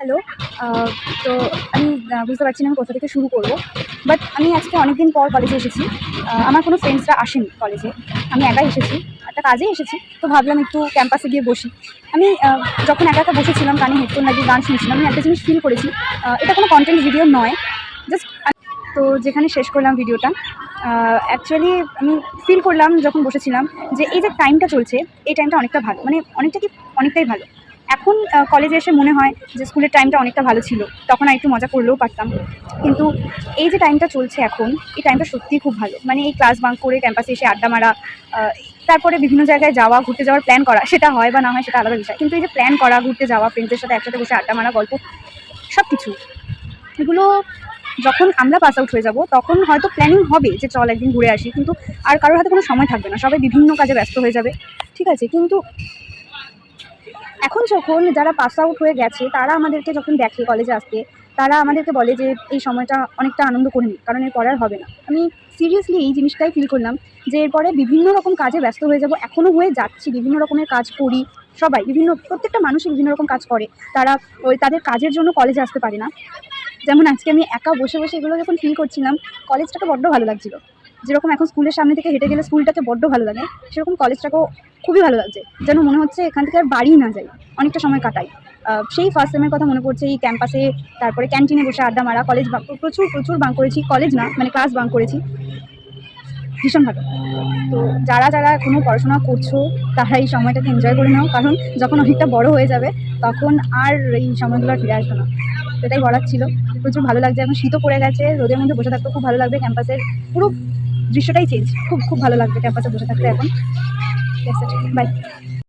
Hello. তো আমি বুঝতে পারছি না আমি কোথা থেকে শুরু করব। বাট আমি আজকে অনেকদিন পর কলেজে এসেছি। আমার কোনো ফ্রেন্ডসরা আসেনি কলেজে। আমি একাই এসেছি। একটা কাজেই এসেছি। তো ভাবলাম একটু ক্যাম্পাসে গিয়ে বসি। আমি যখন একা বসেছিলাম কানে হেডফোন লাগিয়ে গান শুনছিলাম, আমি একটা জিনিস ফিল করেছি। এটা কোনো কনটেন্ট ভিডিও নয়। জাস্ট তো যেখানে শেষ করলাম ভিডিওটা, অ্যাকচুয়ালি আমি ফিল করলাম যখন বসেছিলাম যে এই যে টাইমটা চলছে, এই টাইমটা অনেকটা ভালো। মানে অনেকটাই ভালো। এখন কলেজে এসে মনে হয় যে স্কুলের টাইমটা অনেকটা ভালো ছিল। তখন আর একটু মজা করলেও পারতাম। কিন্তু এই যে টাইমটা চলছে এখন, এই টাইমটা সত্যিই খুব ভালো। মানে এই ক্লাস বাঙ্ক করে ক্যাম্পাসে এসে আড্ডা মারা, তারপরে বিভিন্ন জায়গায় যাওয়া, ঘুরতে যাওয়ার প্ল্যান করা, সেটা হয় বা না হয় সেটা আলাদা বিষয়। কিন্তু এই যে প্ল্যান করা, ঘুরতে যাওয়া, ফ্রেন্ডসদের সাথে একসাথে বসে আড্ডা মারা, গল্প, সব কিছু এগুলো যখন আমরা পাস আউট হয়ে যাব তখন হয়তো প্ল্যানিং হবে যে চল একদিন ঘুরে আসি, কিন্তু আর কারোর হাতে কোনো সময় থাকবে না, সবাই বিভিন্ন কাজে ব্যস্ত হয়ে যাবে। ঠিক আছে, কিন্তু এখন যখন যারা পাস আউট হয়ে গেছে তারা আমাদেরকে যখন দেখে কলেজে আসতে, তারা আমাদেরকে বলে যে এই সময়টা অনেকটা আনন্দ করে নিই, কারণ এরপরে আর হবে না। আমি সিরিয়াসলি এই জিনিসটাই ফিল করলাম যে এরপরে বিভিন্ন রকম কাজে ব্যস্ত হয়ে যাব, এখনও হয়ে যাচ্ছি, বিভিন্ন রকমের কাজ করি। সবাই প্রত্যেকটা মানুষই বিভিন্ন রকম কাজ করে। তারা তাদের কাজের জন্য কলেজে আসতে পারে না। যেমন আজকে আমি একা বসে বসে এগুলো যখন ফিল করছিলাম, কলেজটাকে বড্ড ভালো লাগছিল। যেরকম এখন স্কুলের সামনে থেকে হেঁটে গেলে স্কুলটাকে বড্ড ভালো লাগে, সেরকম কলেজটাকেও খুবই ভালো লাগছে। যেন মনে হচ্ছে এখান থেকে আর বাড়ি না যাই, অনেকটা সময় কাটাই। সেই ফার্স্ট সেমের কথা মনে পড়ছে, এই ক্যাম্পাসে, তারপরে ক্যান্টিনে বসে আড্ডা মারা, কলেজ প্রচুর প্রচুর বাঙ্ক করেছি, কলেজ না মানে ক্লাস বাঙ্ক করেছি, ভীষণ ভালো। তো যারা যারা এখনও পড়াশোনা করছো তারা এই সময়টাকে এনজয় করে নাও, কারণ যখন অনেকটা বড় হয়ে যাবে তখন আর এই সময়গুলো আর ফিরে আসবে না। সেটাই বলার ছিল। প্রচুর ভালো লাগছে, এখন শীতও পড়ে গেছে, রোদের মধ্যে বসে থাকতে খুব ভালো লাগবে। ক্যাম্পাসের পুরো দৃশ্যটাই চেঞ্জ, খুব খুব ভালো লাগবে ক্যাম্পাসে বসে থাকতে এখন। বাই।